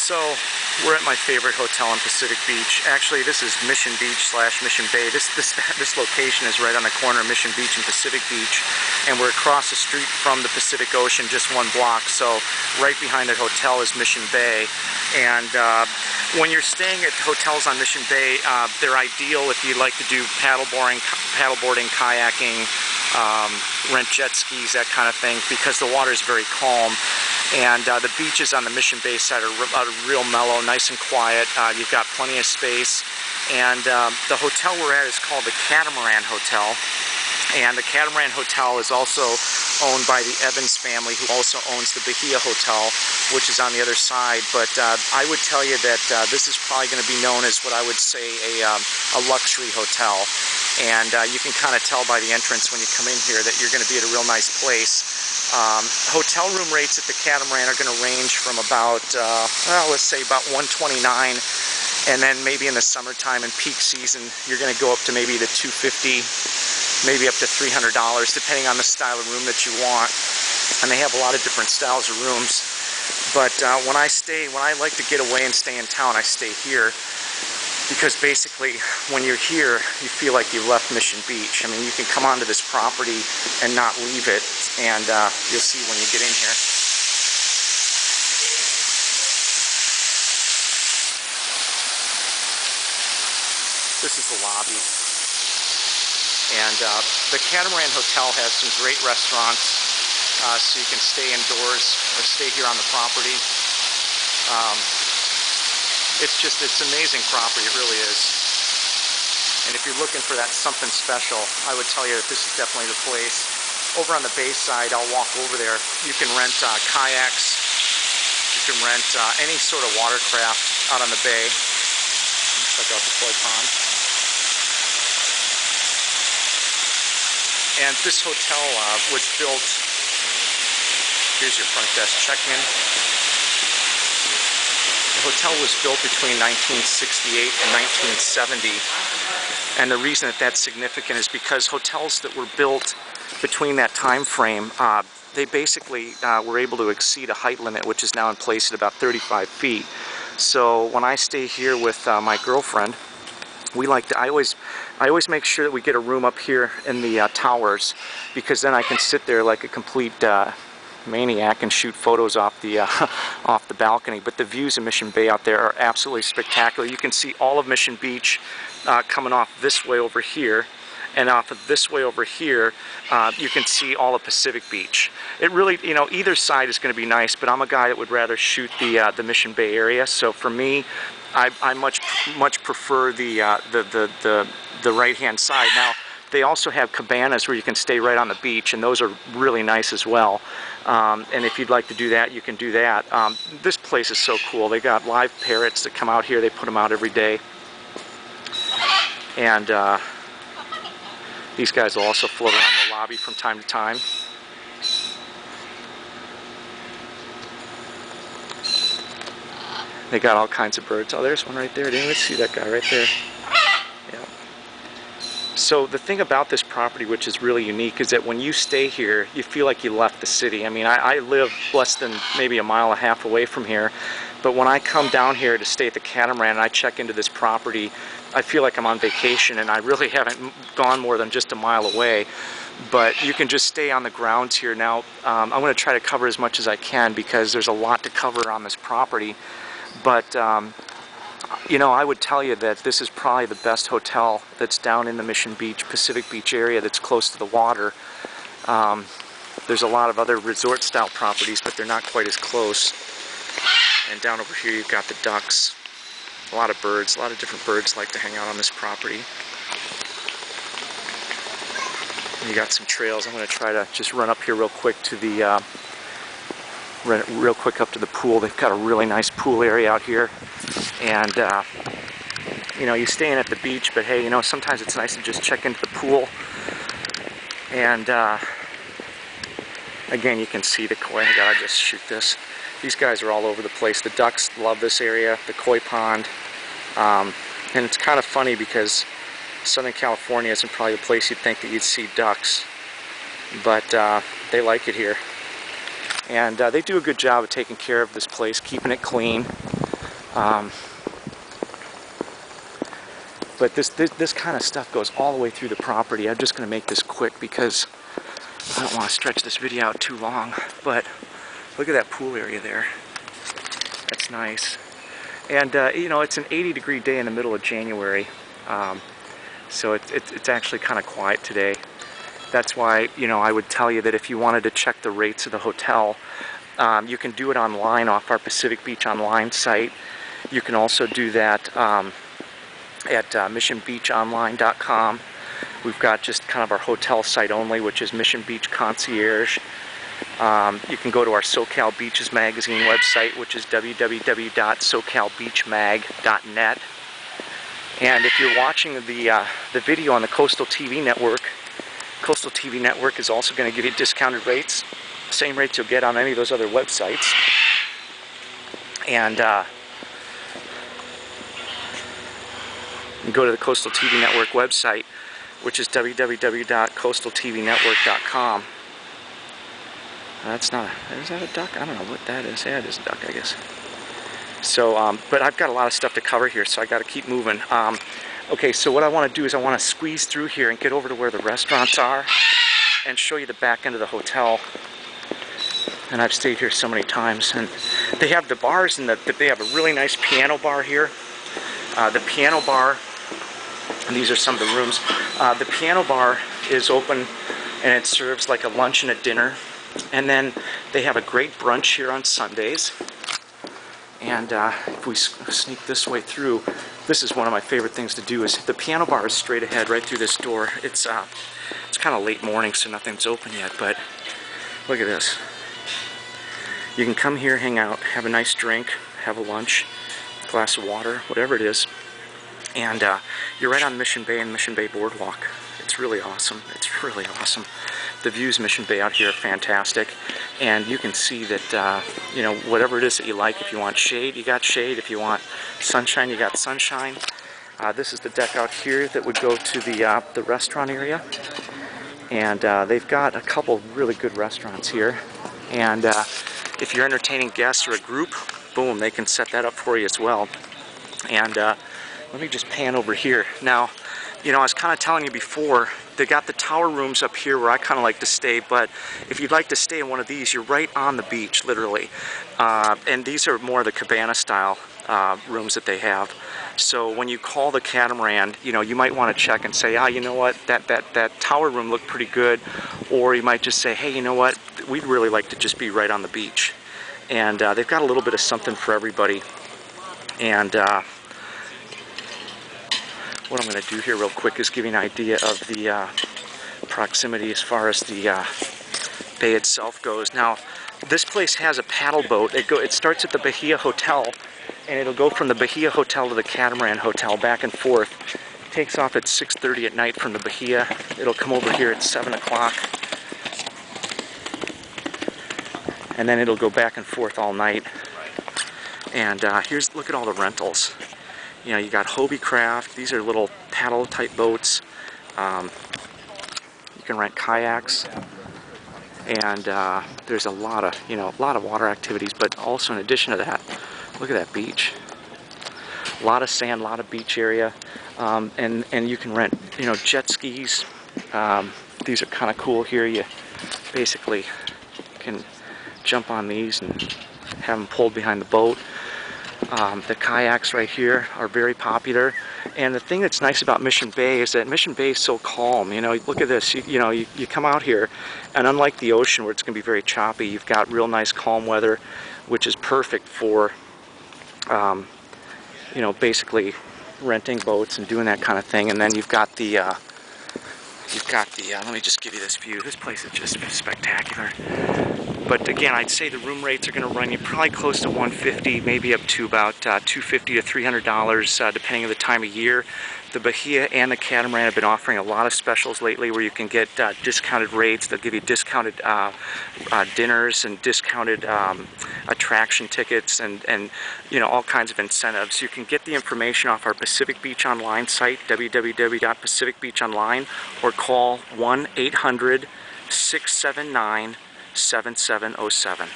So we're at my favorite hotel in Pacific Beach. Actually, this is Mission Beach / Mission Bay. This location is right on the corner of Mission Beach and Pacific Beach, and we're across the street from the Pacific Ocean, just one block. So right behind the hotel is Mission Bay, and when you're staying at hotels on Mission Bay, they're ideal if you like to do paddleboarding, kayaking, rent jet skis, that kind of thing, because the water is very calm. And the beaches on the Mission Bay side are real mellow, nice and quiet. You've got plenty of space. And the hotel we're at is called the Catamaran Hotel. And the Catamaran Hotel is also owned by the Evans family, who also owns the Bahia Hotel, which is on the other side. But I would tell you that this is probably going to be known as what I would say a luxury hotel. And you can kind of tell by the entrance when you come in here that you're going to be at a real nice place. Hotel room rates at the Catamaran are going to range from about, well, let's say about $129, and then maybe in the summertime and peak season, you're going to go up to maybe the $250, maybe up to $300, depending on the style of room that you want. And they have a lot of different styles of rooms. But when I like to get away and stay in town, I stay here. Because basically, when you're here, you feel like you've left Mission Beach. I mean, you can come onto this property and not leave it, and you'll see when you get in here. This is the lobby. And the Catamaran Hotel has some great restaurants, so you can stay indoors or stay here on the property. It's an amazing property, it really is. And if you're looking for that something special, I would tell you that this is definitely the place. Over on the bay side, I'll walk over there. You can rent kayaks. You can rent any sort of watercraft out on the bay. Check out the koi pond. And this hotel was built, here's your front desk check-in. The hotel was built between 1968 and 1970, and the reason that that's significant is because hotels that were built between that time frame, they basically were able to exceed a height limit, which is now in place at about 35 feet. So when I stay here with my girlfriend, I always make sure that we get a room up here in the towers, because then I can sit there like a complete maniac and shoot photos off the balcony. But the views of Mission Bay out there are absolutely spectacular. You can see all of Mission Beach coming off this way over here, and off of this way over here you can see all of Pacific Beach. It really, you know, either side is going to be nice, but I'm a guy that would rather shoot the Mission Bay area. So for me, I much prefer the right hand side. Now, they also have cabanas where you can stay right on the beach, and those are really nice as well. And if you'd like to do that, you can do that. This place is so cool. They got live parrots that come out here. They put them out every day. And these guys will also float around the lobby from time to time. They got all kinds of birds. Oh, there's one right there. Didn't even see that guy right there. Yeah. So the thing about this property, which is really unique, is that when you stay here, you feel like you left the city. I mean, I live less than maybe a mile and a half away from here, but when I come down here to stay at the Catamaran and I check into this property, I feel like I'm on vacation, and I really haven't gone more than just a mile away. But you can just stay on the grounds here. Now, I'm going to try to cover as much as I can, because there's a lot to cover on this property. But you know, I would tell you that this is probably the best hotel that's down in the Mission Beach, Pacific Beach area that's close to the water. There's a lot of other resort-style properties, but they're not quite as close. And down over here you've got the ducks. A lot of birds, a lot of different birds like to hang out on this property. And you got some trails. I'm going to try to just run up here real quick to the real quick up to the pool. They've got a really nice pool area out here, and you know, you stay in at the beach, but hey, you know, sometimes it's nice to just check into the pool. And again, you can see the koi. I gotta just shoot this. These guys are all over the place. The ducks love this area, the koi pond, and it's kind of funny because Southern California isn't probably the place you'd think that you'd see ducks, but they like it here. And they do a good job of taking care of this place, keeping it clean. But this kind of stuff goes all the way through the property. I'm just going to make this quick because I don't want to stretch this video out too long. But look at that pool area there. That's nice. And you know, it's an 80-degree day in the middle of January, so it's actually kind of quiet today. That's why, you know, I would tell you that if you wanted to check the rates of the hotel, you can do it online off our Pacific Beach Online site. You can also do that at missionbeachonline.com. We've got just kind of our hotel site only, which is Mission Beach Concierge. You can go to our SoCal Beaches magazine website, which is www.socalbeachmag.net. And if you're watching the video on the Coastal TV Network is also going to give you discounted rates, same rates you'll get on any of those other websites. And you can go to the Coastal TV Network website, which is www.coastaltvnetwork.com. That's not is that a duck? I don't know what that is. Yeah, it is a duck, I guess. So, but I've got a lot of stuff to cover here, so I got to keep moving. Okay, so what I want to do is I want to squeeze through here and get over to where the restaurants are and show you the back end of the hotel. And I've stayed here so many times. And they have the bars, and they have a really nice piano bar here. The piano bar, and these are some of the rooms. The piano bar is open, and it serves like a lunch and a dinner. And then they have a great brunch here on Sundays. And if we sneak this way through, this is one of my favorite things to do. Is the piano bar is straight ahead right through this door. It's kind of late morning, so nothing's open yet. But look at this. You can come here, hang out, have a nice drink, have a lunch, glass of water, whatever it is. And you're right on Mission Bay and Mission Bay Boardwalk. It's really awesome. It's really awesome. The views Mission Bay out here are fantastic, and you can see that you know, whatever it is that you like. If you want shade, you got shade. If you want sunshine, you got sunshine. This is the deck out here that would go to the restaurant area, and they've got a couple really good restaurants here. And if you're entertaining guests or a group, boom, they can set that up for you as well. And let me just pan over here now. You know, I was kind of telling you before, they got the tower rooms up here where I kind of like to stay, but if you'd like to stay in one of these, you're right on the beach, literally. And these are more of the cabana style rooms that they have. So when you call the Catamaran, you know, you might want to check and say, ah, you know what, that tower room looked pretty good. Or you might just say, hey, you know what, we'd really like to just be right on the beach. And they've got a little bit of something for everybody. And what I'm going to do here real quick is give you an idea of the proximity as far as the bay itself goes. Now, this place has a paddle boat. It starts at the Bahia Hotel, and it'll go from the Bahia Hotel to the Catamaran Hotel back and forth. It takes off at 6:30 at night from the Bahia. It'll come over here at 7 o'clock, and then it'll go back and forth all night. And look at all the rentals. You know, you got Hobie Craft. These are little paddle type boats. You can rent kayaks, and there's a lot of water activities. But also in addition to that, look at that beach. A lot of sand, a lot of beach area, and you can rent, you know, jet skis. These are kind of cool here. You basically can jump on these and have them pulled behind the boat. The kayaks right here are very popular, and the thing that's nice about Mission Bay is that Mission Bay is so calm. You know, look at this. You come out here, and unlike the ocean where it's going to be very choppy, you've got real nice calm weather, which is perfect for you know, basically renting boats and doing that kind of thing. And then you've got the let me just give you this view. This place is just spectacular. But again, I'd say the room rates are going to run you probably close to $150, maybe up to about $250 to $300, depending on the time of year. The Bahia and the Catamaran have been offering a lot of specials lately where you can get discounted rates. They'll give you discounted dinners and discounted attraction tickets and you know, all kinds of incentives. You can get the information off our Pacific Beach Online site, www.pacificbeachonline, or call 1-800-679-7707.